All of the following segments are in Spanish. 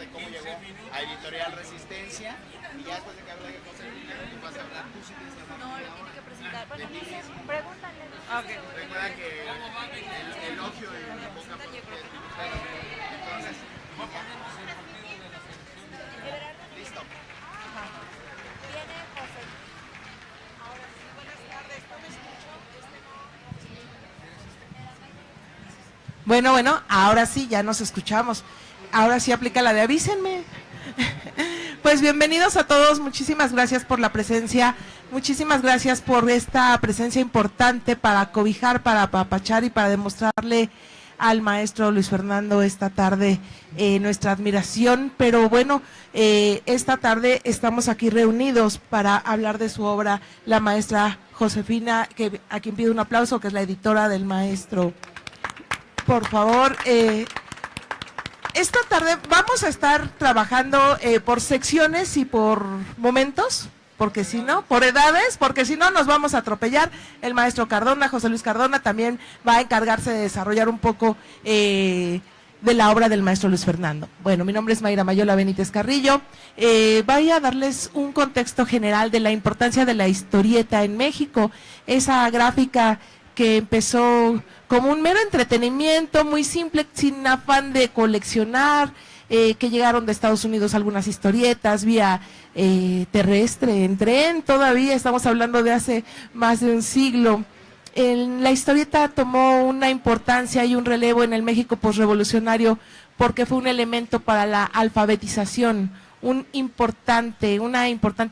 de cómo llegó a Editorial Resistencia. Y ya después de que hable de Josefina, tú vas a hablar, tú sí tienes que hablar. No, lo tiene que presentar. Bueno, no sé, pregúntale. Okay. Recuerda que el elogio y la boca por ustedes. Entonces, listo. Viene José. Ahora sí, buenas tardes. ¿No me escucho? Bueno, ahora sí, ya nos escuchamos. Ahora sí aplica la de avísenme. Pues bienvenidos a todos, muchísimas gracias por la presencia, muchísimas gracias por esta presencia importante para cobijar, para apapachar y para demostrarle al maestro Luis Fernando esta tarde nuestra admiración, pero bueno, esta tarde estamos aquí reunidos para hablar de su obra, la maestra Josefina, a quien pido un aplauso, que es la editora del maestro. Por favor, esta tarde vamos a estar trabajando por secciones y por momentos, porque si no, por edades, porque si no nos vamos a atropellar. El maestro Cardona, José Luis Cardona, también va a encargarse de desarrollar un poco de la obra del maestro Luis Fernando. Bueno, mi nombre es Mayra Mayola Benítez Carrillo. Voy a darles un contexto general de la importancia de la historieta en México, esa gráfica que empezó como un mero entretenimiento, muy simple, sin afán de coleccionar, que llegaron de Estados Unidos algunas historietas vía terrestre, en tren, todavía estamos hablando de hace más de un siglo. La historieta tomó una importancia y un relevo en el México posrevolucionario porque fue un elemento para la alfabetización, una importante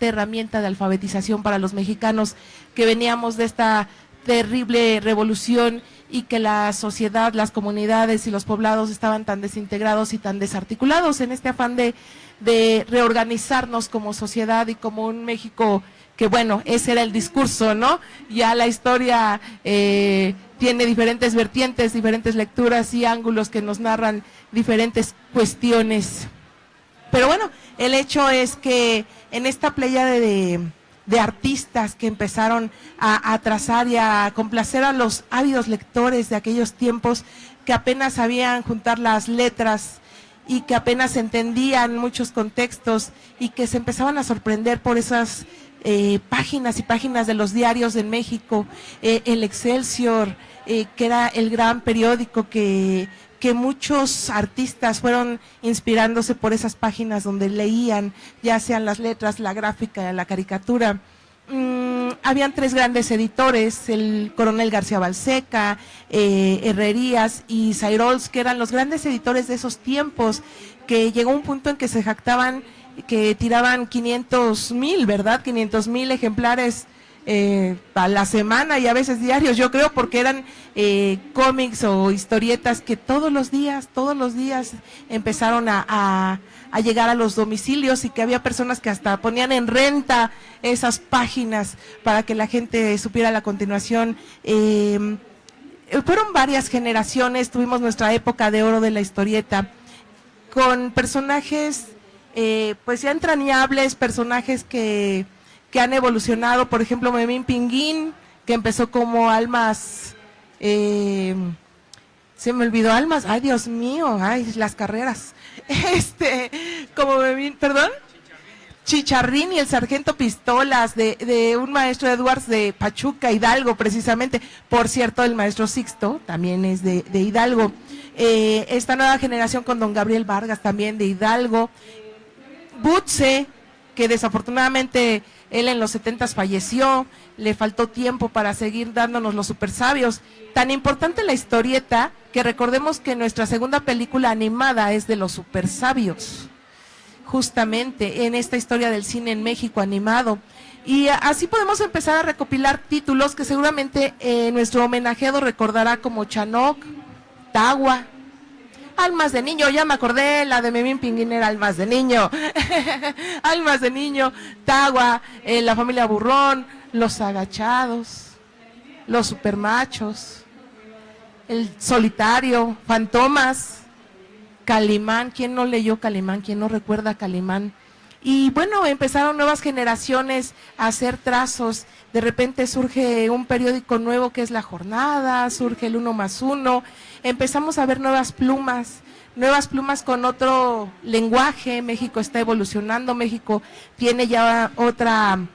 herramienta de alfabetización para los mexicanos que veníamos de esta terrible revolución y que la sociedad, las comunidades y los poblados estaban tan desintegrados y tan desarticulados en este afán de reorganizarnos como sociedad y como un México que, bueno, ese era el discurso, ¿no? Ya la historia tiene diferentes vertientes, diferentes lecturas y ángulos que nos narran diferentes cuestiones. Pero bueno, el hecho es que en esta pléyade de artistas que empezaron a trazar y a complacer a los ávidos lectores de aquellos tiempos que apenas sabían juntar las letras y que apenas entendían muchos contextos y que se empezaban a sorprender por esas páginas y páginas de los diarios en México, el Excelsior, que era el gran periódico que muchos artistas fueron inspirándose por esas páginas donde leían, ya sean las letras, la gráfica, la caricatura. Habían tres grandes editores, el coronel García Balseca, Herrerías y Sairols, que eran los grandes editores de esos tiempos, que llegó un punto en que se jactaban que tiraban 500,000, ¿verdad? 500,000 ejemplares a la semana y a veces diarios, yo creo, porque eran cómics o historietas que todos los días empezaron a llegar a los domicilios y que había personas que hasta ponían en renta esas páginas para que la gente supiera la continuación. Fueron varias generaciones, tuvimos nuestra época de oro de la historieta, con personajes pues ya entrañables, personajes que han evolucionado, por ejemplo, Memín Pinguín, que empezó como Almas, se me olvidó Almas, ay Dios mío, ay las carreras, como Memín, perdón, Chicharrín y el Sargento Pistolas, de un maestro Edwards de Pachuca, Hidalgo, precisamente, por cierto, el maestro Sixto también es de Hidalgo, esta nueva generación con don Gabriel Vargas también de Hidalgo, Butze, que desafortunadamente él en los 70s falleció, le faltó tiempo para seguir dándonos los super sabios. Tan importante la historieta que recordemos que nuestra segunda película animada es de los super sabios, justamente en esta historia del cine en México animado. Y así podemos empezar a recopilar títulos que seguramente nuestro homenajeado recordará como Chanoc, Tagua, Almas de Niño, ya me acordé, la de Memín Pinguín era Almas de Niño, Almas de Niño, Tagua, la familia Burrón, Los Agachados, Los Supermachos, El Solitario, Fantomas, Calimán, ¿quién no leyó Calimán? ¿Quién no recuerda Calimán? Y bueno, empezaron nuevas generaciones a hacer trazos, de repente surge un periódico nuevo que es La Jornada, surge el 1+1, empezamos a ver nuevas plumas, nuevas plumas con otro lenguaje. México está evolucionando, México tiene ya otra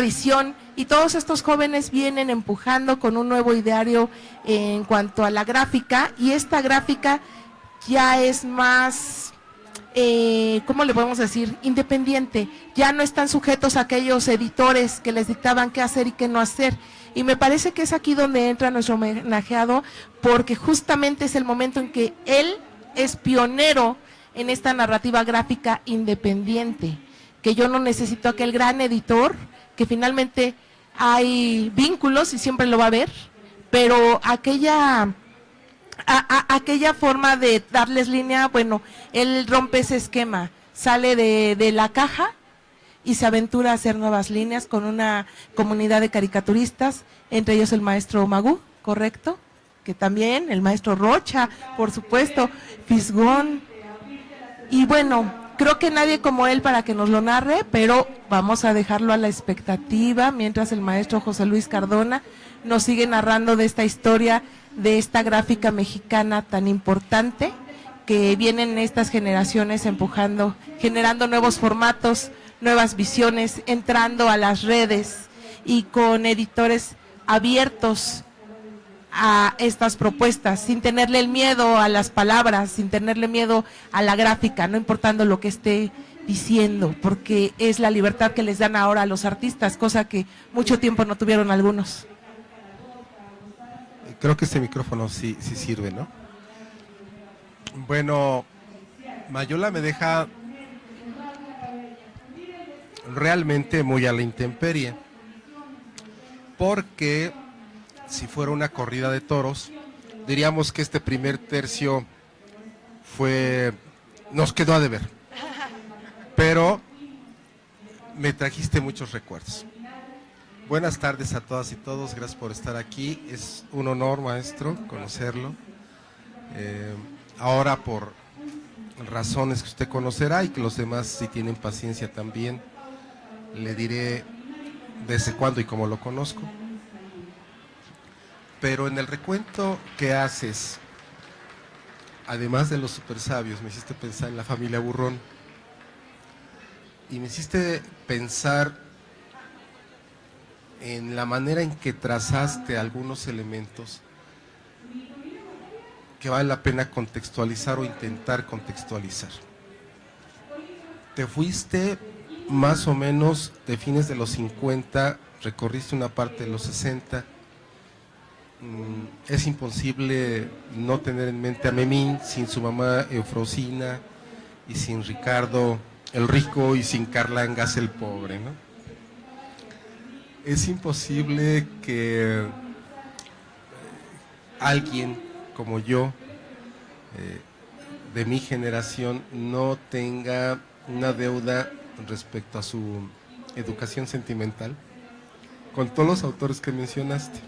visión, y todos estos jóvenes vienen empujando con un nuevo ideario en cuanto a la gráfica, y esta gráfica ya es más, ¿cómo le podemos decir? Independiente. Ya no están sujetos a aquellos editores que les dictaban qué hacer y qué no hacer. Y me parece que es aquí donde entra nuestro homenajeado, porque justamente es el momento en que él es pionero en esta narrativa gráfica independiente, que yo no necesito aquel gran editor, que finalmente hay vínculos y siempre lo va a haber, pero aquella forma de darles línea, bueno, él rompe ese esquema, sale de la caja y se aventura a hacer nuevas líneas con una comunidad de caricaturistas, entre ellos el maestro Magú, ¿correcto? Que también, el maestro Rocha, por supuesto, Fisgón, y bueno, creo que nadie como él para que nos lo narre, pero vamos a dejarlo a la expectativa, mientras el maestro José Luis Cardona nos sigue narrando de esta historia, de esta gráfica mexicana tan importante, que vienen estas generaciones empujando, generando nuevos formatos, nuevas visiones, entrando a las redes y con editores abiertos a estas propuestas, sin tenerle el miedo a las palabras, sin tenerle miedo a la gráfica, no importando lo que esté diciendo, porque es la libertad que les dan ahora a los artistas, cosa que mucho tiempo no tuvieron algunos. Creo que este micrófono sí sirve, ¿no? Bueno, Mayula me deja realmente muy a la intemperie, porque si fuera una corrida de toros, diríamos que este primer tercio nos quedó a deber, pero me trajiste muchos recuerdos. Buenas tardes a todas y todos, gracias por estar aquí, es un honor, maestro, conocerlo. Ahora por razones que usted conocerá y que los demás, si tienen paciencia también, le diré desde cuándo y cómo lo conozco. Pero en el recuento que haces, además de los super sabios, me hiciste pensar en la familia Burrón y me hiciste pensar en la manera en que trazaste algunos elementos que vale la pena contextualizar o intentar contextualizar. Te fuiste más o menos de fines de los 50, recorriste una parte de los 60. Es imposible no tener en mente a Memín sin su mamá Eufrosina y sin Ricardo el rico y sin Carlangas el pobre, ¿no? Es imposible que alguien como yo, de mi generación, no tenga una deuda respecto a su educación sentimental con todos los autores que mencionaste.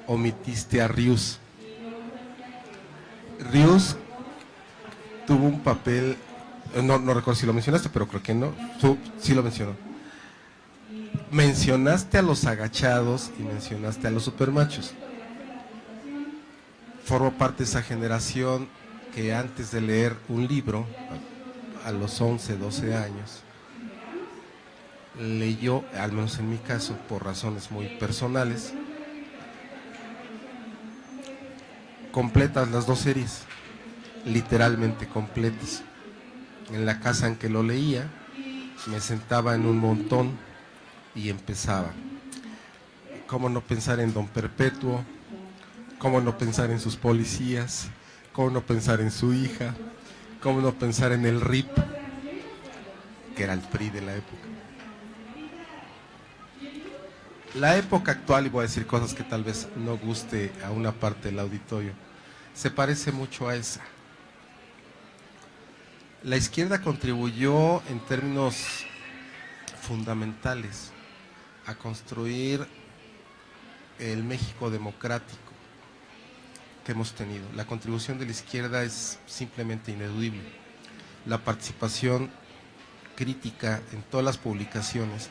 Omitiste a Rius. Rius tuvo un papel, no recuerdo si lo mencionaste, pero creo que no, tú sí lo mencionó. Mencionaste a los agachados y mencionaste a los supermachos. Formo parte de esa generación que antes de leer un libro, a los 11, 12 años, leyó, al menos en mi caso, por razones muy personales, completas las dos series, literalmente completas. En la casa en que lo leía, me sentaba en un montón y empezaba. ¿Cómo no pensar en Don Perpetuo? ¿Cómo no pensar en sus policías? ¿Cómo no pensar en su hija? ¿Cómo no pensar en el RIP? Que era el PRI de la época. La época actual, y voy a decir cosas que tal vez no guste a una parte del auditorio, se parece mucho a esa. La izquierda contribuyó en términos fundamentales a construir el México democrático que hemos tenido. La contribución de la izquierda es simplemente ineludible. La participación crítica en todas las publicaciones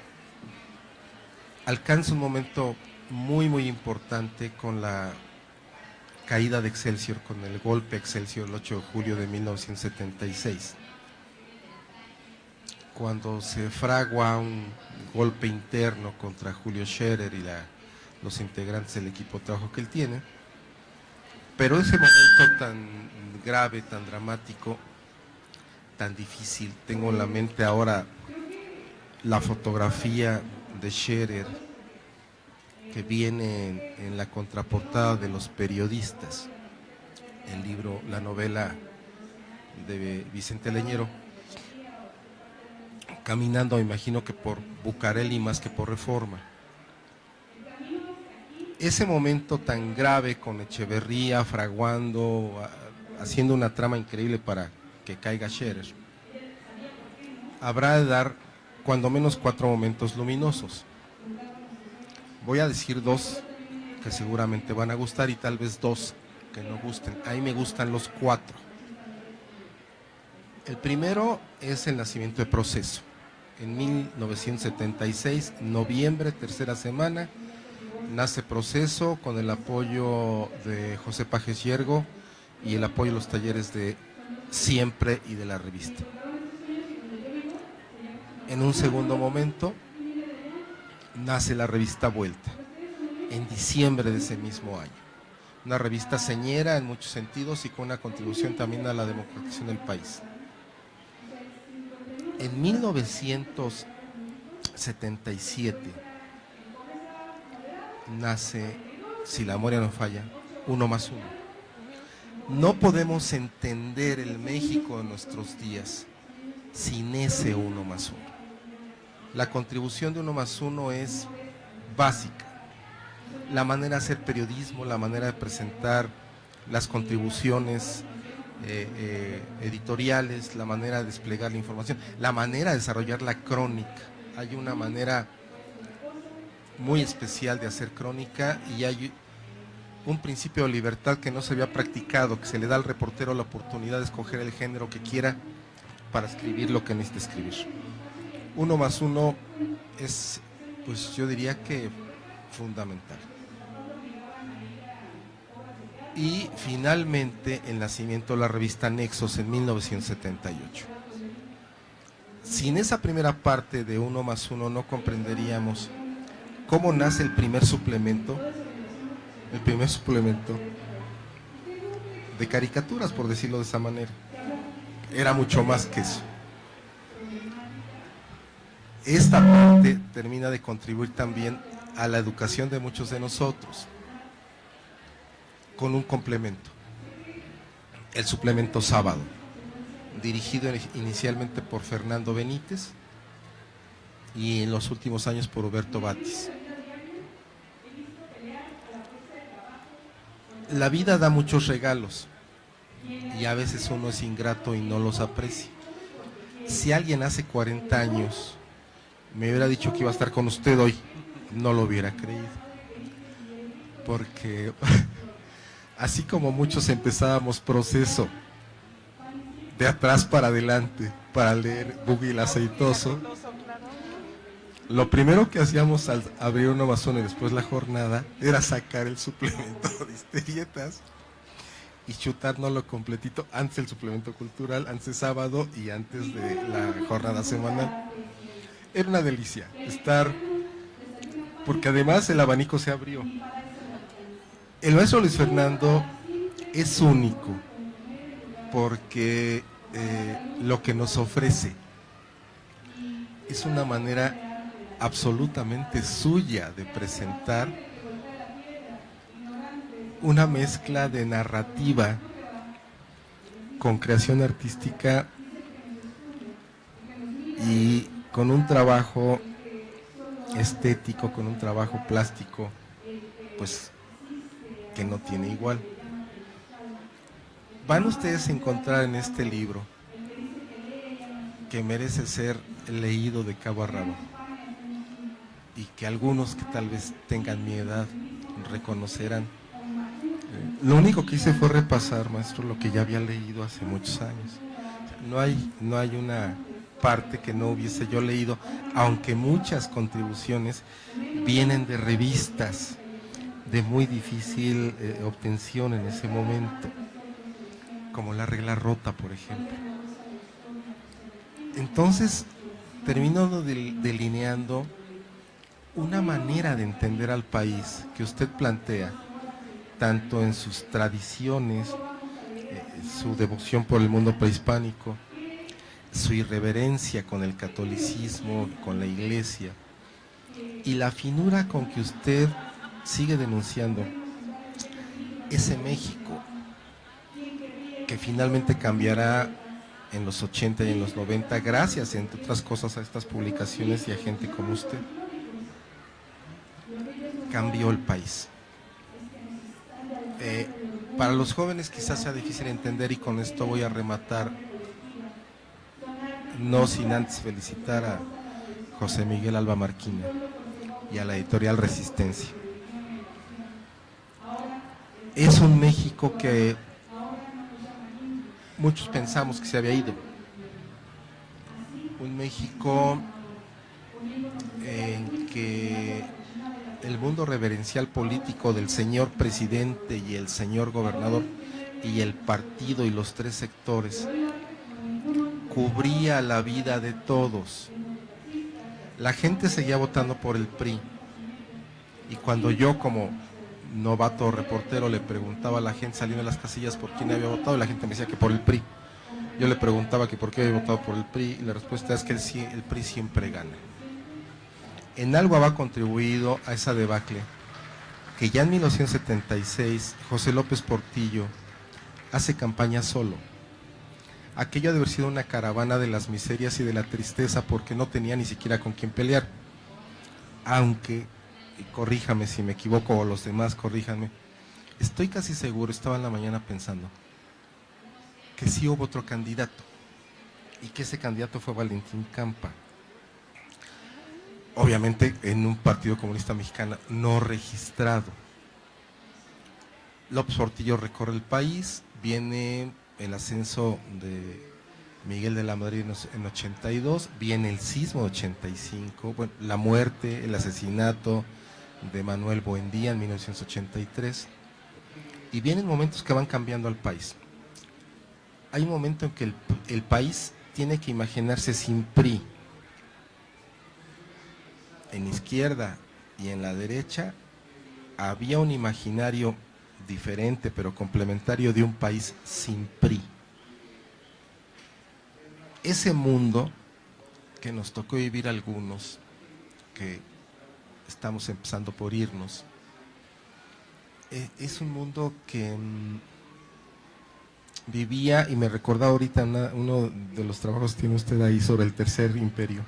alcanza un momento muy muy importante con la caída de Excelsior, con el golpe a Excelsior el 8 de julio de 1976. Cuando se fragua un golpe interno contra Julio Scherer y los integrantes del equipo de trabajo que él tiene, pero ese momento tan grave, tan dramático, tan difícil, tengo en la mente ahora la fotografía de Scherer que viene en la contraportada de Los Periodistas, el libro, la novela de Vicente Leñero, caminando, me imagino que por Bucareli más que por Reforma. Ese momento tan grave con Echeverría fraguando, haciendo una trama increíble para que caiga Scherer, habrá de dar cuando menos 4 momentos luminosos. Voy a decir 2 que seguramente van a gustar y tal vez 2 que no gusten. A mí me gustan los 4. El primero es el nacimiento de Proceso. En 1976, noviembre, tercera semana, nace Proceso con el apoyo de José Pajes Yergo y el apoyo de los talleres de Siempre y de la revista. En un segundo momento, nace la revista Vuelta, en diciembre de ese mismo año. Una revista señera en muchos sentidos y con una contribución también a la democratización del país. En 1977 nace, si la memoria no falla, 1+1. No podemos entender el México de nuestros días sin ese 1+1. La contribución de 1+1 es básica. La manera de hacer periodismo, la manera de presentar las contribuciones editoriales, la manera de desplegar la información, la manera de desarrollar la crónica. Hay una manera muy especial de hacer crónica y hay un principio de libertad que no se había practicado, que se le da al reportero la oportunidad de escoger el género que quiera para escribir lo que necesite escribir. 1+1 es, pues yo diría que fundamental. Y finalmente el nacimiento de la revista Nexos en 1978. Sin esa primera parte de 1+1 no comprenderíamos cómo nace el primer suplemento de caricaturas, por decirlo de esa manera. Era mucho más que eso. Esta parte termina de contribuir también a la educación de muchos de nosotros, con un complemento, el suplemento Sábado, dirigido inicialmente por Fernando Benítez y en los últimos años por Huberto Batis. La vida da muchos regalos y a veces uno es ingrato y no los aprecia. Si alguien hace 40 años me hubiera dicho que iba a estar con usted hoy, no lo hubiera creído, porque así como muchos empezábamos Proceso de atrás para adelante para leer Buggy el Aceitoso, lo primero que hacíamos al abrir 1+1 y después la jornada era sacar el suplemento de Historietas y chutárnoslo completito antes del suplemento cultural, antes de Sábado y antes de la jornada semanal. Era una delicia estar, porque además el abanico se abrió. El maestro Luis Fernando es único porque lo que nos ofrece es una manera absolutamente suya de presentar una mezcla de narrativa con creación artística y con un trabajo estético, con un trabajo plástico, pues que no tiene igual. Van ustedes a encontrar en este libro, que merece ser leído de cabo a rabo, y que algunos que tal vez tengan mi edad reconocerán. Lo único que hice fue repasar, maestro, lo que ya había leído hace muchos años. No hay una parte que no hubiese yo leído, aunque muchas contribuciones vienen de revistas, de muy difícil obtención en ese momento, como la regla rota, por ejemplo. Entonces, termino delineando una manera de entender al país que usted plantea, tanto en sus tradiciones, su devoción por el mundo prehispánico, su irreverencia con el catolicismo, con la iglesia, y la finura con que usted sigue denunciando ese México que finalmente cambiará en los 80 y en los 90, gracias, entre otras cosas, a estas publicaciones y a gente como usted. Cambió el país. Para los jóvenes quizás sea difícil entender, y con esto voy a rematar, no sin antes felicitar a José Miguel Alba Marquina y a la editorial Resistencia. Es un México que muchos pensamos que se había ido. Un México en que el mundo reverencial político del señor presidente y el señor gobernador y el partido y los tres sectores cubría la vida de todos. La gente seguía votando por el PRI, y cuando yo, como novato reportero, le preguntaba a la gente saliendo de las casillas por quién había votado, la gente me decía que por el PRI. Yo le preguntaba que por qué había votado por el PRI, y la respuesta es que el PRI siempre gana. En algo ha contribuido a esa debacle que ya en 1976 José López Portillo hace campaña solo. Aquello ha de haber sido una caravana de las miserias y de la tristeza, porque no tenía ni siquiera con quién pelear. Aunque, y corríjame si me equivoco, o los demás corríjanme, estoy casi seguro, estaba en la mañana pensando, que sí hubo otro candidato, y que ese candidato fue Valentín Campa. Obviamente en un Partido Comunista Mexicano no registrado. López Portillo recorre el país, viene el ascenso de Miguel de la Madrid en 82, viene el sismo de 85, bueno, la muerte, el asesinato de Manuel Buendía en 1983, y vienen momentos que van cambiando al país. Hay un momento en que el país tiene que imaginarse sin PRI. En izquierda y en la derecha había un imaginario diferente pero complementario de un país sin PRI. Ese mundo que nos tocó vivir algunos, que estamos empezando por irnos, es un mundo que vivía, y me recordaba ahorita uno de los trabajos que tiene usted ahí sobre el Tercer Imperio,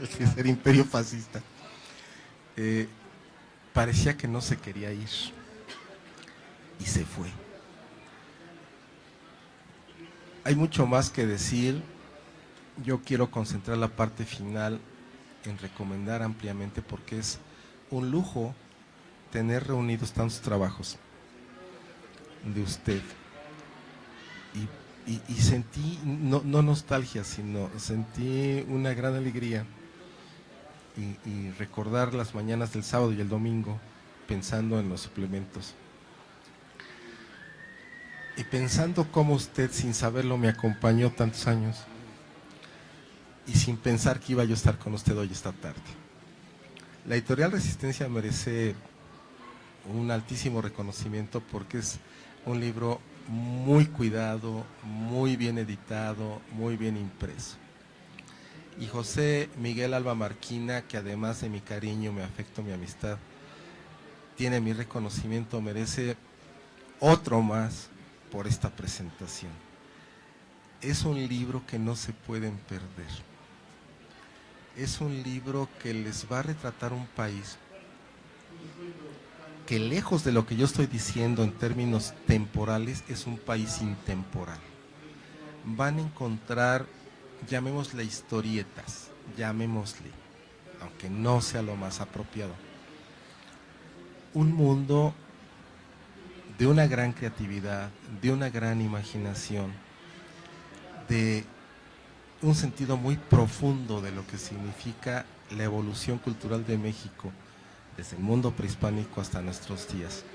el Tercer Imperio fascista. Parecía que no se quería ir, y se fue. Hay mucho más que decir. Yo quiero concentrar la parte final en recomendar ampliamente, porque es un lujo tener reunidos tantos trabajos de usted, y sentí, no nostalgia, sino sentí una gran alegría, y recordar las mañanas del sábado y el domingo pensando en los suplementos, y pensando cómo usted, sin saberlo, me acompañó tantos años, y sin pensar que iba yo a estar con usted hoy esta tarde. La editorial Resistencia merece un altísimo reconocimiento, porque es un libro muy cuidado, muy bien editado, muy bien impreso. Y José Miguel Alba Marquina, que además de mi cariño, mi afecto, mi amistad, tiene mi reconocimiento, merece otro más por esta presentación. Es un libro que no se pueden perder. Es un libro que les va a retratar un país que, lejos de lo que yo estoy diciendo en términos temporales, es un país intemporal. Van a encontrar, llamémosle historietas, llamémosle, aunque no sea lo más apropiado, un mundo de una gran creatividad, de una gran imaginación, de un sentido muy profundo de lo que significa la evolución cultural de México desde el mundo prehispánico hasta nuestros días.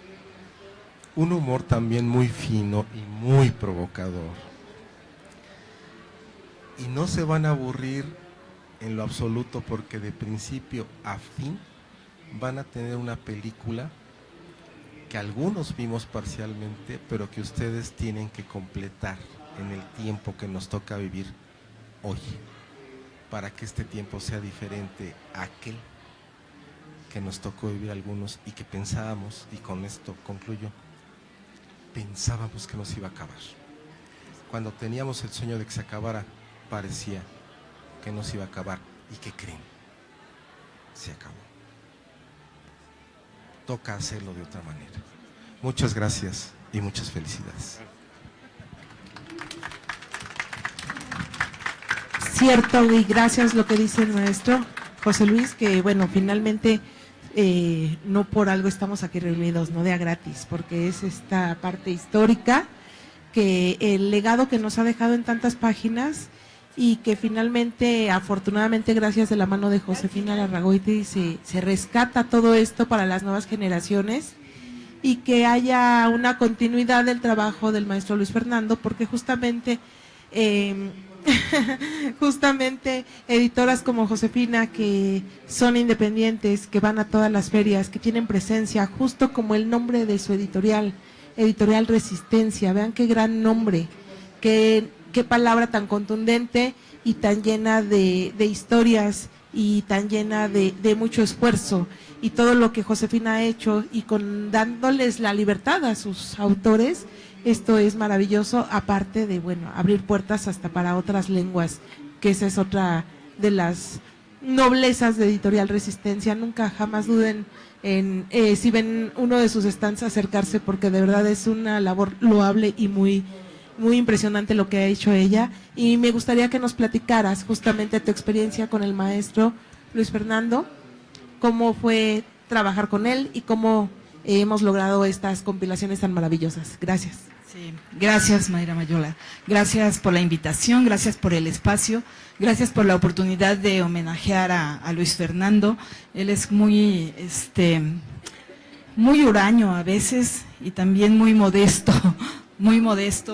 Un humor también muy fino y muy provocador. Y no se van a aburrir en lo absoluto, porque de principio a fin van a tener una película que algunos vimos parcialmente, pero que ustedes tienen que completar en el tiempo que nos toca vivir hoy, para que este tiempo sea diferente a aquel que nos tocó vivir algunos y que pensábamos, y con esto concluyo, pensábamos que nos iba a acabar. Cuando teníamos el sueño de que se acabara, parecía que nos iba a acabar. ¿Y qué creen? Se acabó. Toca hacerlo de otra manera. Muchas gracias y muchas felicidades. Cierto, y gracias lo que dice el maestro José Luis, que bueno, finalmente no por algo estamos aquí reunidos, no de a gratis, porque es esta parte histórica, que el legado que nos ha dejado en tantas páginas y que finalmente, afortunadamente, gracias de la mano de Josefina Larragoiti, se rescata todo esto para las nuevas generaciones y que haya una continuidad del trabajo del maestro Luis Fernando, porque justamente editoras como Josefina, que son independientes, que van a todas las ferias, que tienen presencia, justo como el nombre de su editorial, Editorial Resistencia, vean qué gran nombre, qué palabra tan contundente y tan llena de historias y tan llena de mucho esfuerzo, y todo lo que Josefina ha hecho y dándoles la libertad a sus autores. Esto es maravilloso, aparte de, bueno, abrir puertas hasta para otras lenguas, que esa es otra de las noblezas de Editorial Resistencia. Nunca jamás duden en, si ven uno de sus stands, acercarse, porque de verdad es una labor loable y muy impresionante lo que ha hecho ella. Y me gustaría que nos platicaras justamente tu experiencia con el maestro Luis Fernando, cómo fue trabajar con él y cómo hemos logrado estas compilaciones tan maravillosas. Gracias. Sí, gracias, Mayra Mayola. Gracias por la invitación, gracias por el espacio, gracias por la oportunidad de homenajear a Luis Fernando. Él es muy huraño a veces y también muy modesto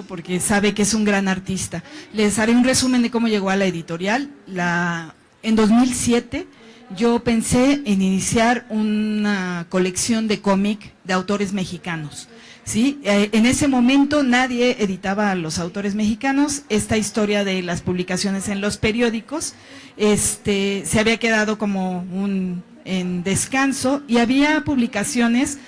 porque sabe que es un gran artista. Les haré un resumen de cómo llegó a la editorial. En 2007 yo pensé en iniciar una colección de cómic de autores mexicanos. ¿Sí? En ese momento nadie editaba a los autores mexicanos. Esta historia de las publicaciones en los periódicos se había quedado como en descanso, y había publicaciones,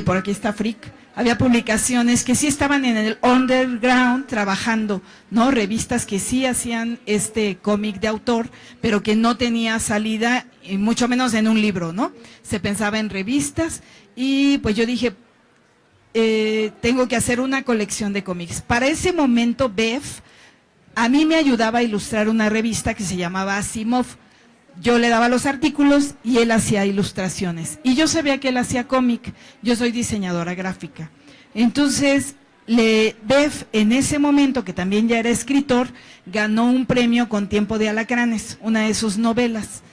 por aquí está Frick, había publicaciones que sí estaban en el underground trabajando, ¿no? Revistas que sí hacían este cómic de autor, pero que no tenía salida, y mucho menos en un libro, ¿no? Se pensaba en revistas, y pues yo dije, tengo que hacer una colección de cómics. Para ese momento, Bef a mí me ayudaba a ilustrar una revista que se llamaba Asimov. Yo le daba los artículos y él hacía ilustraciones. Y yo sabía que él hacía cómic. Yo soy diseñadora gráfica. Entonces, Bef en ese momento, que también ya era escritor, ganó un premio con Tiempo de Alacranes, una de sus novelas.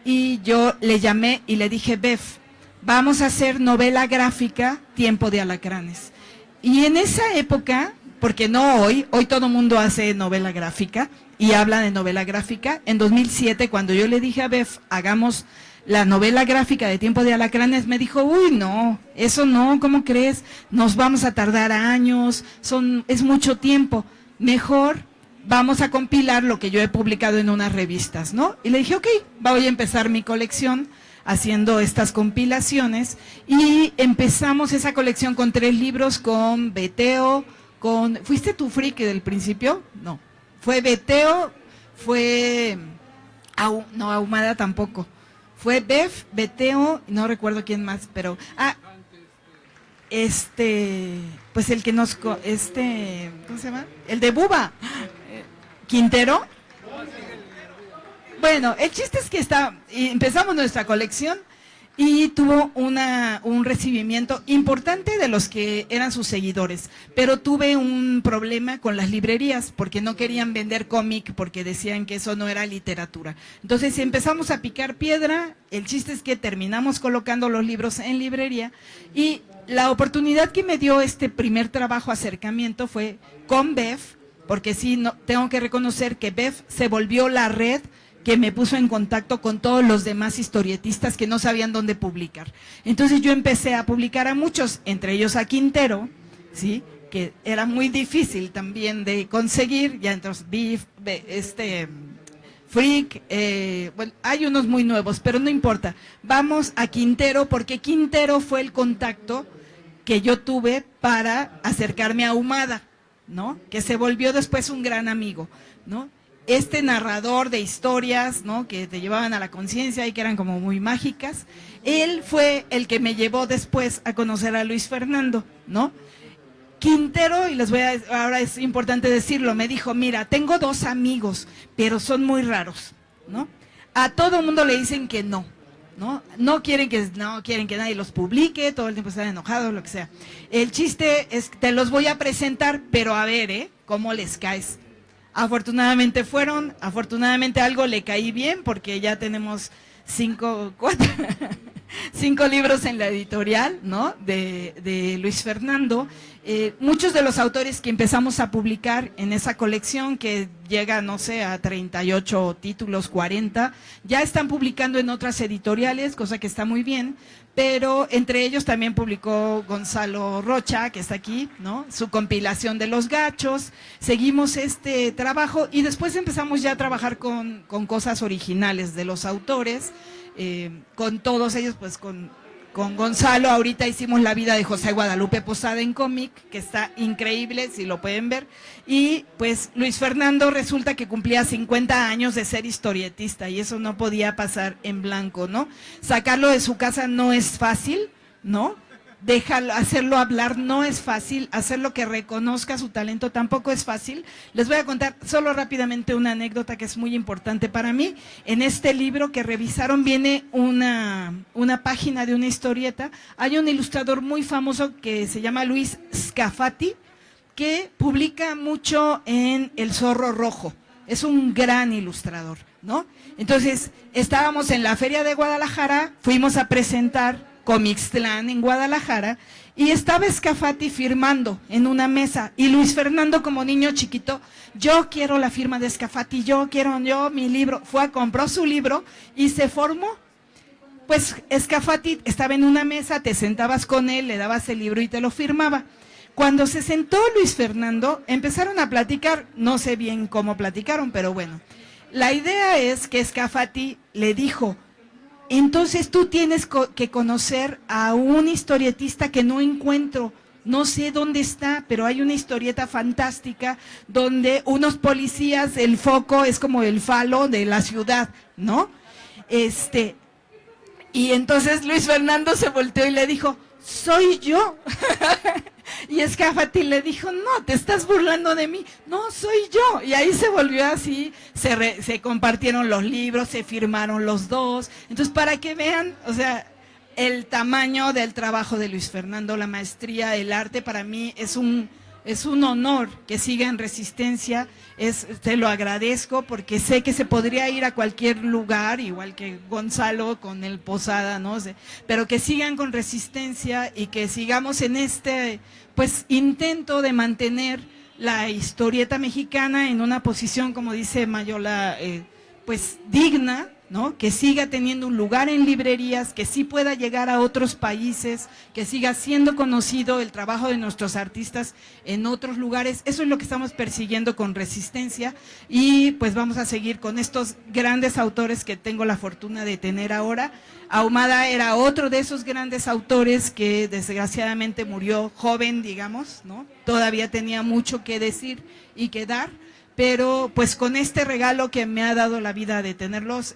Y yo le llamé y le dije, Bef, vamos a hacer novela gráfica Tiempo de Alacranes. Y en esa época, porque no hoy todo el mundo hace novela gráfica y habla de novela gráfica. En 2007, cuando yo le dije a Bef, hagamos la novela gráfica de Tiempo de Alacranes, me dijo, uy, no, eso no, ¿cómo crees? Nos vamos a tardar años, es mucho tiempo. Mejor vamos a compilar lo que yo he publicado en unas revistas, ¿no? Y le dije, ok, voy a empezar mi colección haciendo estas compilaciones, y empezamos esa colección con 3 libros, con Beteo, ¿fuiste tú, Frick, del principio? No, fue Beteo, no, Ahumada tampoco, fue Bef, Beteo, no recuerdo quién más, pero, pues el que ¿cómo se llama? El de Buba, Quintero. Bueno, el chiste es que empezamos nuestra colección y tuvo un recibimiento importante de los que eran sus seguidores, pero tuve un problema con las librerías porque no querían vender cómic porque decían que eso no era literatura. Entonces empezamos a picar piedra, el chiste es que terminamos colocando los libros en librería y la oportunidad que me dio este primer trabajo acercamiento fue con Bev, porque sí, no, tengo que reconocer que Bev se volvió la red que me puso en contacto con todos los demás historietistas que no sabían dónde publicar. Entonces yo empecé a publicar a muchos, entre ellos a Quintero, ¿sí?, que era muy difícil también de conseguir, ya entonces Freak, bueno, hay unos muy nuevos, pero no importa. Vamos a Quintero, porque Quintero fue el contacto que yo tuve para acercarme a Ahumada, ¿no?, que se volvió después un gran amigo, ¿no? Este narrador de historias, ¿no?, que te llevaban a la conciencia y que eran como muy mágicas, él fue el que me llevó después a conocer a Luis Fernando, ¿no? Quintero, y les voy a, ahora es importante decirlo, me dijo, mira, tengo 2 amigos, pero son muy raros, ¿no? A todo mundo le dicen que no, ¿no? No quieren que nadie los publique, todo el tiempo están enojados, lo que sea. El chiste es que te los voy a presentar, pero a ver, ¿cómo les caes? Afortunadamente algo le caí bien porque ya tenemos 5 libros en la editorial, ¿no?, de Luis Fernando. Muchos de los autores que empezamos a publicar en esa colección, que llega, no sé, a 38 títulos, 40, ya están publicando en otras editoriales, cosa que está muy bien, pero entre ellos también publicó Gonzalo Rocha, que está aquí, ¿no?, su compilación de Los Gachos. Seguimos este trabajo y después empezamos ya a trabajar con cosas originales de los autores, con todos ellos, pues con Gonzalo ahorita hicimos La vida de José Guadalupe Posada en cómic, que está increíble, si lo pueden ver, y pues Luis Fernando resulta que cumplía 50 años de ser historietista y eso no podía pasar en blanco, ¿no? Sacarlo de su casa no es fácil, ¿no? Hacerlo hablar no es fácil, hacerlo que reconozca su talento tampoco es fácil. Les voy a contar solo rápidamente una anécdota que es muy importante para mí. En este libro que revisaron viene una página de una historieta. Hay un ilustrador muy famoso que se llama Luis Scafati, que publica mucho en El Zorro Rojo. Es un gran ilustrador, ¿no? Entonces, estábamos en la Feria de Guadalajara, fuimos a presentar Comixtlán en Guadalajara y estaba Scafati firmando en una mesa y Luis Fernando, como niño chiquito, yo quiero la firma de Scafati, yo mi libro, compró su libro y se formó. Pues Scafati estaba en una mesa, te sentabas con él, le dabas el libro y te lo firmaba. Cuando se sentó Luis Fernando, empezaron a platicar, no sé bien cómo platicaron, pero bueno, la idea es que Scafati le dijo: entonces tú tienes que conocer a un historietista que no encuentro, no sé dónde está, pero hay una historieta fantástica donde unos policías, el foco es como el falo de la ciudad, ¿no? Y entonces Luis Fernando se volteó y le dijo, soy yo. Y Scafati le dijo, no, te estás burlando de mí, no, soy yo. Y ahí se volvió así, se compartieron los libros, se firmaron los dos. Entonces, para que vean, o sea, el tamaño del trabajo de Luis Fernando, la maestría, el arte, para mí es un honor que siga en Resistencia. Te lo agradezco porque sé que se podría ir a cualquier lugar, igual que Gonzalo con el Posada, no sé, pero que sigan con Resistencia y que sigamos en este pues intento de mantener la historieta mexicana en una posición, como dice Mayola, pues digna, ¿no? Que siga teniendo un lugar en librerías, que sí pueda llegar a otros países, que siga siendo conocido el trabajo de nuestros artistas en otros lugares. Eso es lo que estamos persiguiendo con Resistencia y pues vamos a seguir con estos grandes autores que tengo la fortuna de tener ahora. Ahumada era otro de esos grandes autores que desgraciadamente murió joven, digamos, ¿no? Todavía tenía mucho que decir y que dar. Pero pues con este regalo que me ha dado la vida de tenerlos,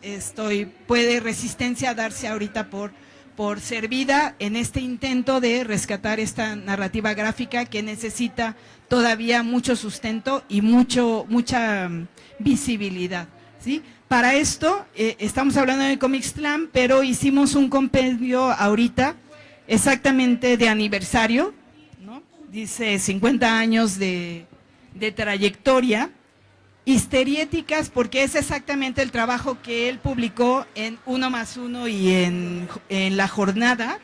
puede Resistencia darse ahorita por servida en este intento de rescatar esta narrativa gráfica que necesita todavía mucho sustento y mucha visibilidad, ¿sí? Para esto, estamos hablando de Comixtlán, pero hicimos un compendio ahorita, exactamente de aniversario, ¿no? Dice 50 años de trayectoria, histeriéticas, porque es exactamente el trabajo que él publicó en 1+1 y en La Jornada.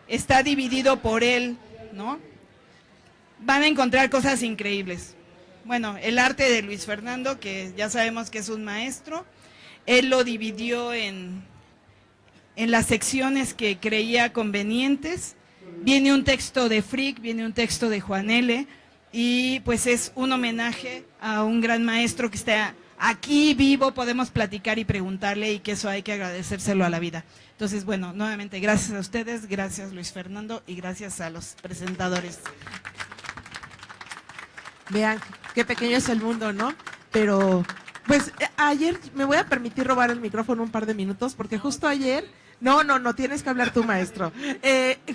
Está dividido por él, ¿no? Van a encontrar cosas increíbles. Bueno, el arte de Luis Fernando, que ya sabemos que es un maestro, él lo dividió en las secciones que creía convenientes. Viene un texto de Frick, viene un texto de Juan L., y pues es un homenaje a un gran maestro que está aquí vivo, podemos platicar y preguntarle, y que eso hay que agradecérselo a la vida. Entonces, bueno, nuevamente gracias a ustedes, gracias Luis Fernando y gracias a los presentadores. Vean qué pequeño es el mundo, ¿no? Pero, pues, ayer me voy a permitir robar el micrófono un par de minutos, porque justo ayer, no, tienes que hablar tú, maestro.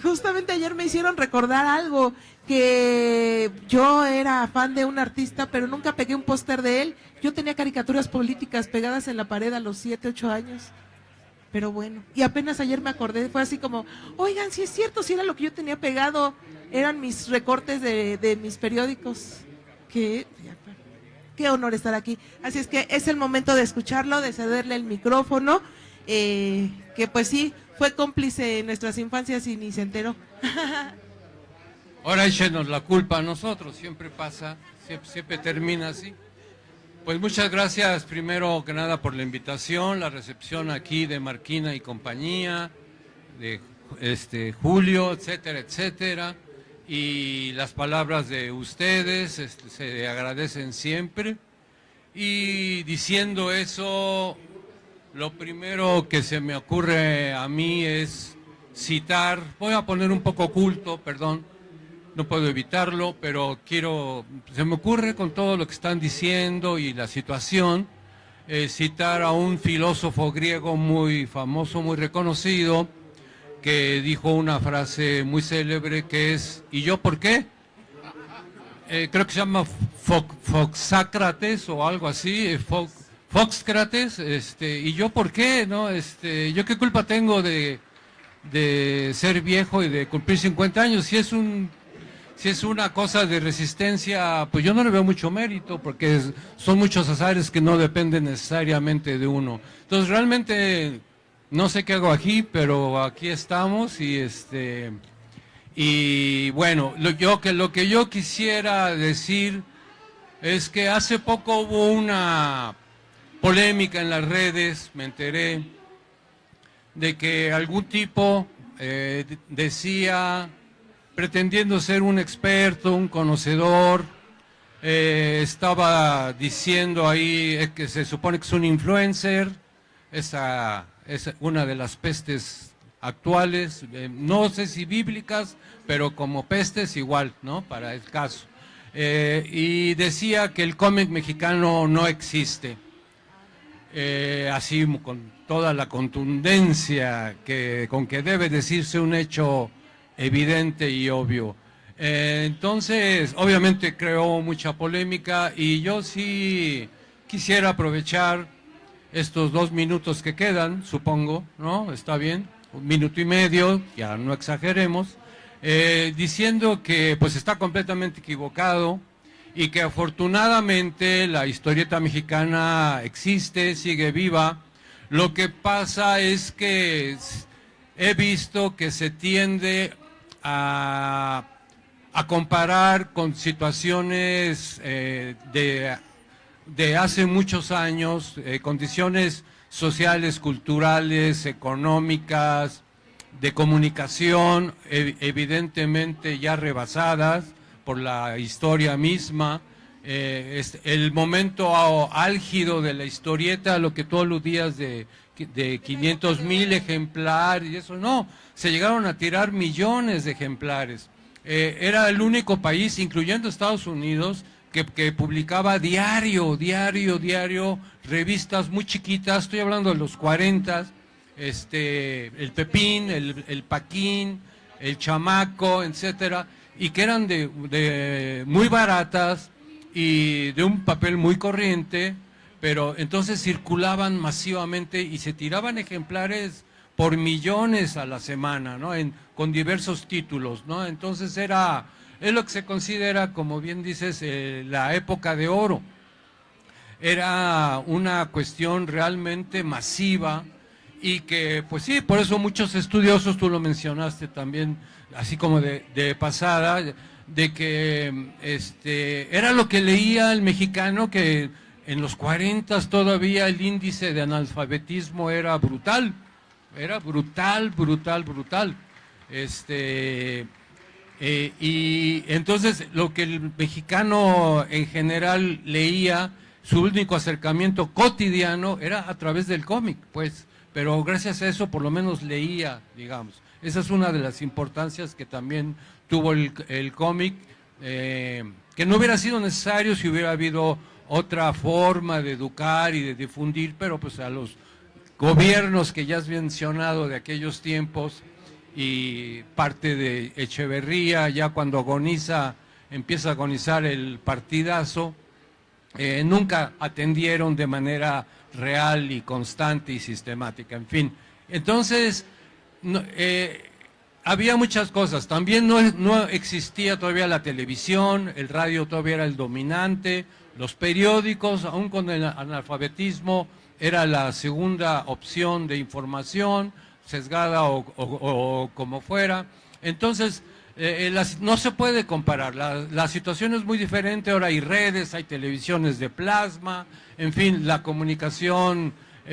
Justamente ayer me hicieron recordar algo, que yo era fan de un artista, pero nunca pegué un póster de él. Yo tenía caricaturas políticas pegadas en la pared a los 7, 8 años. Pero bueno, y apenas ayer me acordé, fue así como, oigan, sí es cierto, sí era lo que yo tenía pegado, eran mis recortes de mis periódicos. Qué honor estar aquí. Así es que es el momento de escucharlo, de cederle el micrófono, que pues sí, fue cómplice en nuestras infancias y ni se enteró. Ahora échenos la culpa a nosotros, siempre pasa, siempre termina así. Pues muchas gracias primero que nada por la invitación, la recepción aquí de Marquina y compañía, de Julio, etcétera, etcétera. Y las palabras de ustedes se agradecen siempre. Y diciendo eso, lo primero que se me ocurre a mí es citar, voy a poner un poco culto, perdón, no puedo evitarlo, pero se me ocurre con todo lo que están diciendo y la situación, citar a un filósofo griego muy famoso, muy reconocido, que dijo una frase muy célebre que es, ¿y yo por qué? Creo que se llama Foxácrates o algo así, Foxcrates, ¿y yo por qué? ¿No? ¿Yo qué culpa tengo de ser viejo y de cumplir 50 años? Si es una cosa de resistencia, pues yo no le veo mucho mérito, porque son muchos azares que no dependen necesariamente de uno. Entonces realmente no sé qué hago aquí, pero aquí estamos y bueno, lo que yo quisiera decir es que hace poco hubo una polémica en las redes, me enteré de que algún tipo decía, pretendiendo ser un experto, un conocedor, estaba diciendo ahí que se supone que es un influencer. Esa es una de las pestes actuales, no sé si bíblicas, pero como pestes igual, ¿no? Para el caso. Y decía que el cómic mexicano no existe. Así con toda la contundencia con que debe decirse un hecho evidente y obvio. Entonces, obviamente creó mucha polémica y yo sí quisiera aprovechar estos 2 minutos que quedan, supongo, ¿no? Está bien, 1 minuto y medio, ya no exageremos, diciendo que pues está completamente equivocado y que afortunadamente la historieta mexicana existe, sigue viva. Lo que pasa es que he visto que se tiende a comparar con situaciones de hace muchos años, condiciones sociales, culturales, económicas, de comunicación, evidentemente ya rebasadas por la historia misma. El momento álgido de la historieta, lo que tú aludías de 500,000 ejemplares y eso, no, se llegaron a tirar millones de ejemplares. Era el único país, incluyendo Estados Unidos, que publicaba diario, revistas muy chiquitas, estoy hablando de los 40, el Pepín, el Paquín, el Chamaco, etcétera, y que eran de muy baratas y de un papel muy corriente, pero entonces circulaban masivamente y se tiraban ejemplares por millones a la semana, ¿no? Con diversos títulos, ¿no? Entonces es lo que se considera, como bien dices, la época de oro. Era una cuestión realmente masiva y que, pues sí, por eso muchos estudiosos, tú lo mencionaste también, así como de pasada, de que era lo que leía el mexicano, que en los 40 todavía el índice de analfabetismo era brutal, brutal. Y entonces lo que el mexicano en general leía, su único acercamiento cotidiano era a través del cómic, pues, pero gracias a eso por lo menos leía, digamos. Esa es una de las importancias que también tuvo el cómic, que no hubiera sido necesario si hubiera habido otra forma de educar y de difundir, pero pues a los gobiernos que ya has mencionado de aquellos tiempos y parte de Echeverría, ya cuando empieza a agonizar el partidazo, nunca atendieron de manera real y constante y sistemática, en fin. Entonces, había muchas cosas. También no existía todavía la televisión, el radio todavía era el dominante, los periódicos, aún con el analfabetismo, era la segunda opción de información, sesgada o como fuera. Entonces, no se puede comparar, la situación es muy diferente, ahora hay redes, hay televisiones de plasma, en fin, la comunicación,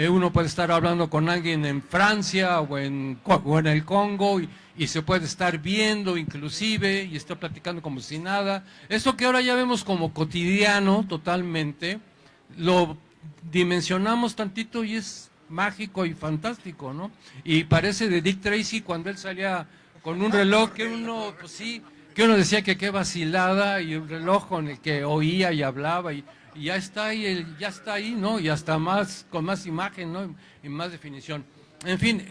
uno puede estar hablando con alguien en Francia o en el Congo y se puede estar viendo inclusive y estar platicando como si nada. Eso que ahora ya vemos como cotidiano totalmente, lo dimensionamos tantito y es mágico y fantástico, ¿no? Y parece de Dick Tracy cuando él salía con un reloj que uno, pues sí, que uno decía que qué vacilada, y un reloj con el que oía y hablaba y ya está ahí, ¿no? Y hasta con más imagen, ¿no? Y más definición. En fin,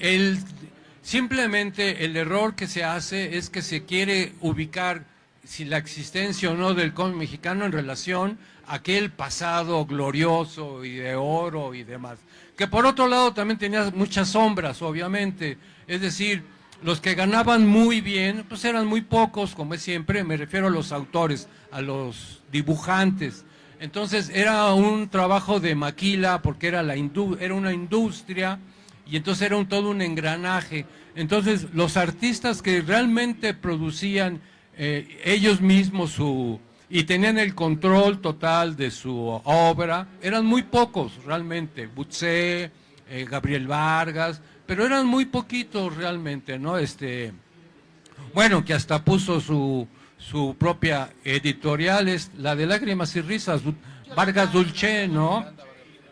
simplemente el error que se hace es que se quiere ubicar si la existencia o no del cómic mexicano en relación a aquel pasado glorioso y de oro y demás. Que por otro lado también tenía muchas sombras, obviamente, es decir, los que ganaban muy bien, pues eran muy pocos, como es siempre, me refiero a los autores, a los dibujantes. Entonces era un trabajo de maquila, porque era una industria, y entonces era todo un engranaje. Entonces los artistas que realmente producían ellos mismos y tenían el control total de su obra, eran muy pocos realmente, Butze, Gabriel Vargas, pero eran muy poquitos realmente, ¿no? Bueno, que hasta puso su propia editorial, es la de Lágrimas y Risas, Vargas Dulce, ¿no?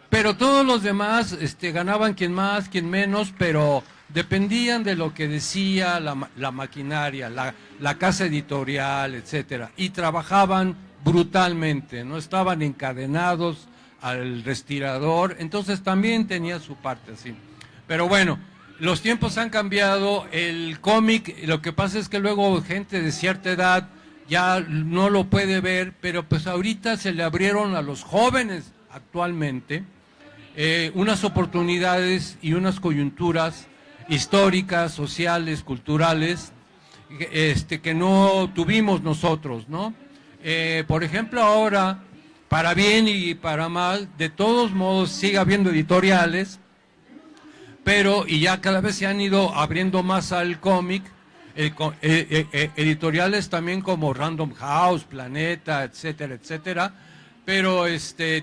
Pero todos los demás ganaban quien más, quien menos, pero dependían de lo que decía la maquinaria, la casa editorial, etcétera, y trabajaban brutalmente, no estaban encadenados al respirador, entonces también tenía su parte así. Pero bueno, los tiempos han cambiado, el cómic, lo que pasa es que luego gente de cierta edad ya no lo puede ver, pero pues ahorita se le abrieron a los jóvenes actualmente unas oportunidades y unas coyunturas históricas, sociales, culturales, que no tuvimos nosotros, ¿no? Por ejemplo, ahora, para bien y para mal, de todos modos sigue habiendo editoriales, pero y ya cada vez se han ido abriendo más al cómic, editoriales también como Random House, Planeta, etcétera, etcétera, pero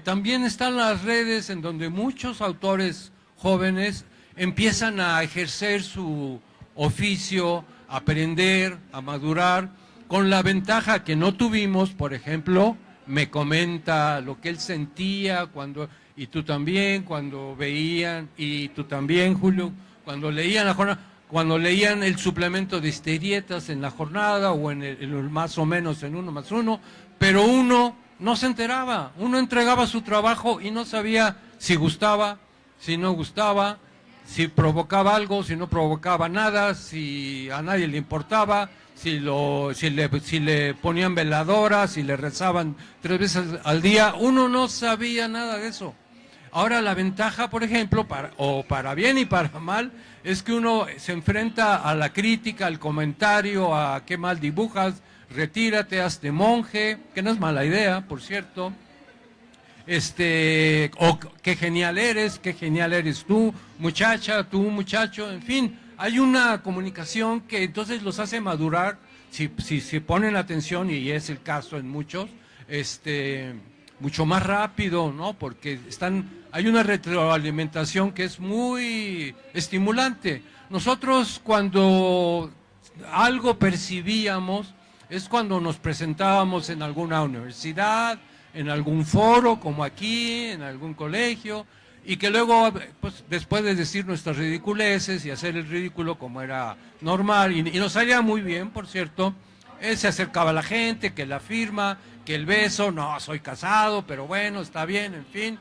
también están las redes en donde muchos autores jóvenes empiezan a ejercer su oficio, a aprender, a madurar, con la ventaja que no tuvimos. Por ejemplo, me comenta lo que él sentía cuando, y tú también, cuando veían, y tú también, Julio, cuando leían la jornada, cuando leían el suplemento de historietas en la jornada o en el más o menos en 1+1, pero uno no se enteraba, uno entregaba su trabajo y no sabía si gustaba, si no gustaba, si provocaba algo, si no provocaba nada, si a nadie le importaba, si le ponían veladoras, si le rezaban 3 veces al día, uno no sabía nada de eso. Ahora la ventaja, por ejemplo, para bien y para mal, es que uno se enfrenta a la crítica, al comentario, a qué mal dibujas, retírate, hazte monje, que no es mala idea, por cierto. O qué genial eres tú, muchacha, tú, muchacho, en fin, hay una comunicación que entonces los hace madurar, si ponen atención, y es el caso en muchos, mucho más rápido, ¿no? Porque hay una retroalimentación que es muy estimulante. Nosotros cuando algo percibíamos es cuando nos presentábamos en alguna universidad, en algún foro como aquí, en algún colegio, y que luego, pues, después de decir nuestras ridiculeces y hacer el ridículo como era normal, y nos salía muy bien, por cierto, se acercaba la gente, que la firma, que el beso, no, soy casado, pero bueno, está bien, en fin,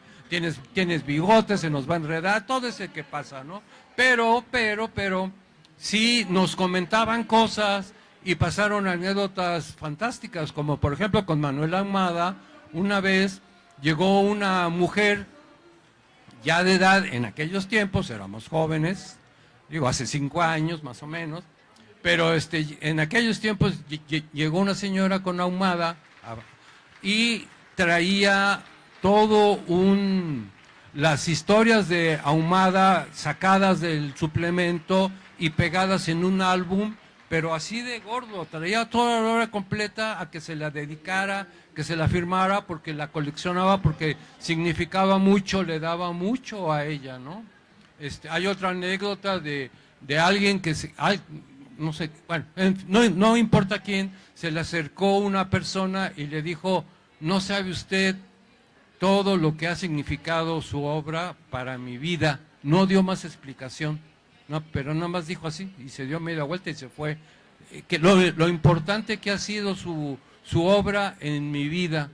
tienes bigotes, se nos va a enredar, todo ese que pasa, ¿no? Pero, sí nos comentaban cosas y pasaron anécdotas fantásticas, como por ejemplo con Manuel Ahumada, una vez llegó una mujer ya de edad, en aquellos tiempos éramos jóvenes, digo, hace 5 años más o menos, pero en aquellos tiempos llegó una señora con Ahumada y traía las historias de Ahumada sacadas del suplemento y pegadas en un álbum, pero así de gordo, traía toda la obra completa a que se la dedicara, que se la firmara, porque la coleccionaba, porque significaba mucho, le daba mucho a ella, ¿no? Hay otra anécdota de alguien que no sé, bueno, no importa quién, se le acercó una persona y le dijo, no sabe usted todo lo que ha significado su obra para mi vida. No dio más explicación, no, pero nada más dijo así y se dio media vuelta y se fue. Que lo importante que ha sido su obra en mi vida,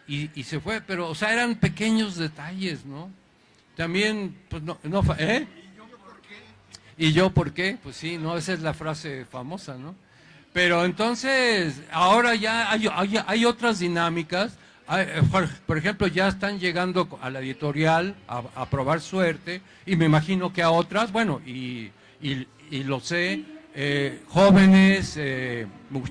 y se fue, pero, o sea, eran pequeños detalles, ¿no? También, pues, ¿eh? ¿Y yo por qué? Pues sí, no, esa es la frase famosa, ¿no? Pero entonces, ahora ya hay otras dinámicas. Por ejemplo, ya están llegando a la editorial a probar suerte, y me imagino que a otras, bueno, y lo sé, jóvenes,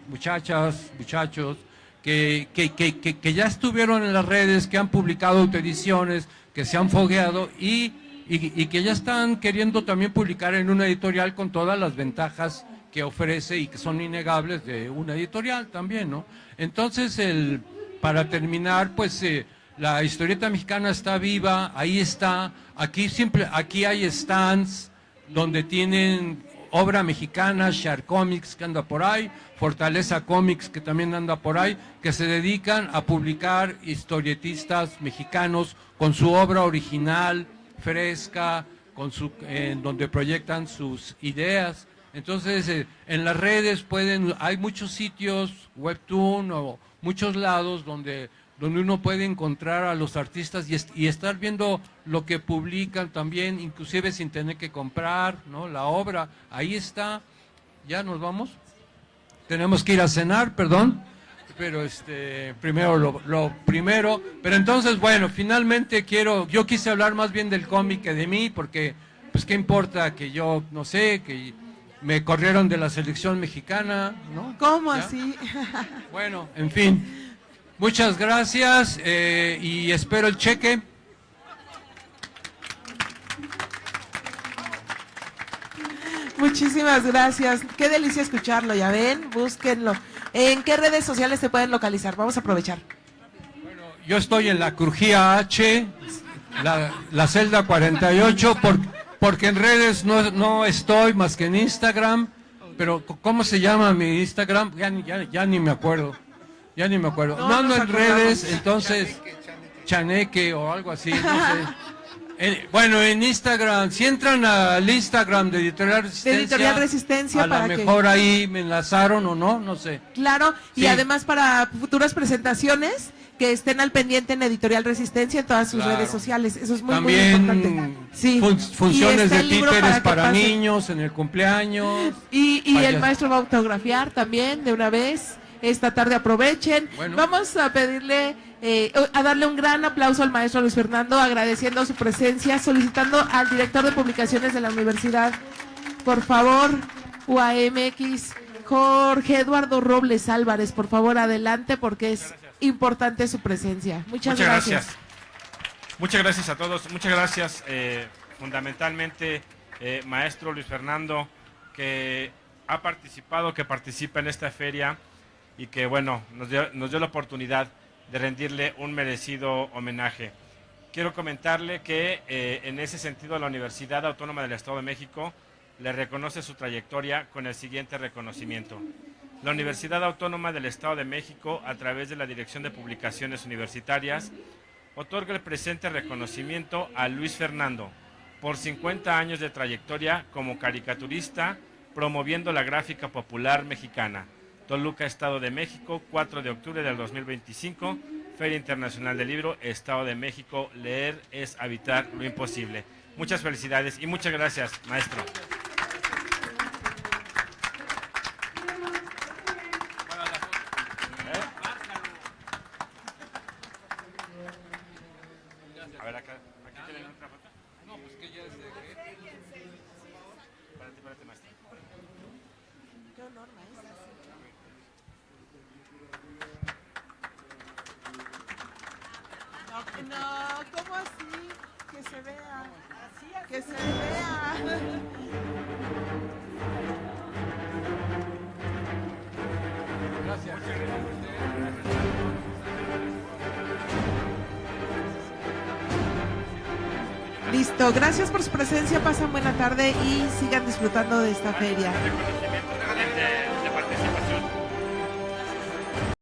muchachas, muchachos, que ya estuvieron en las redes, que han publicado autoediciones, que se han fogueado y que ya están queriendo también publicar en una editorial con todas las ventajas que ofrece y que son innegables de una editorial también, ¿no? Entonces, para terminar, pues la historieta mexicana está viva, ahí está, aquí hay stands donde tienen obra mexicana, Share Comics que anda por ahí, Fortaleza Comics que también anda por ahí, que se dedican a publicar historietistas mexicanos con su obra original, fresca, donde proyectan sus ideas. Entonces, en las redes hay muchos sitios, Webtoon o muchos lados donde uno puede encontrar a los artistas y estar viendo lo que publican también, inclusive sin tener que comprar, ¿no? La obra, ahí está. ¿Ya nos vamos? Tenemos que ir a cenar, perdón, pero primero lo primero. Pero entonces, bueno, finalmente yo quise hablar más bien del cómic que de mí, porque, pues, ¿qué importa que yo, no sé, que me corrieron de la selección mexicana, ¿no? ¿Cómo ¿Ya? así? Bueno, en fin. Muchas gracias y espero el cheque. Muchísimas gracias. Qué delicia escucharlo, ya ven, búsquenlo. ¿En qué redes sociales se pueden localizar? Vamos a aprovechar. Bueno, yo estoy en la Crujía H, la celda 48, porque en redes no estoy más que en Instagram, pero ¿cómo se llama mi Instagram? Ya ni me acuerdo. Ya ni me acuerdo. No ando en redes, entonces Chaneque o algo así, no sé. Bueno, en Instagram, si entran al Instagram de Editorial Resistencia, a lo mejor ahí me enlazaron o no sé. Claro, y Sí. además para futuras presentaciones, que estén al pendiente en Editorial Resistencia en todas sus Claro. redes sociales. Eso es muy, También muy importante. Sí. funciones Y está de el libro títeres que para pasen. niños en el cumpleaños. Y el Vaya. maestro va a autografiar también de una vez. esta tarde. Aprovechen. Bueno. Vamos a pedirle, a darle un gran aplauso al maestro Luis Fernando, agradeciendo su presencia, solicitando al director de publicaciones de la universidad, por favor, UAMX, Jorge Eduardo Robles Álvarez, por favor, adelante, porque es importante su presencia. Muchas gracias. Muchas gracias a todos. Muchas gracias, fundamentalmente, maestro Luis Fernando, que ha participado, que participa en esta feria y que, bueno, nos dio la oportunidad de rendirle un merecido homenaje. Quiero comentarle que en ese sentido la Universidad Autónoma del Estado de México le reconoce su trayectoria con el siguiente reconocimiento. La Universidad Autónoma del Estado de México, a través de la Dirección de Publicaciones Universitarias, otorga el presente reconocimiento a Luis Fernando por 50 años de trayectoria como caricaturista, promoviendo la gráfica popular mexicana. Toluca, Estado de México, 4 de octubre del 2025, Feria Internacional del Libro, Estado de México, leer es habitar lo imposible. Muchas felicidades y muchas gracias, maestro. A ver, aquí tienen otra foto. No, pues que ya es de... Espérate, maestro. No, ¿cómo así? Que se vea. Que se vea. Gracias. Listo, gracias por su presencia, pasen buena tarde y sigan disfrutando de esta feria. Reconocimiento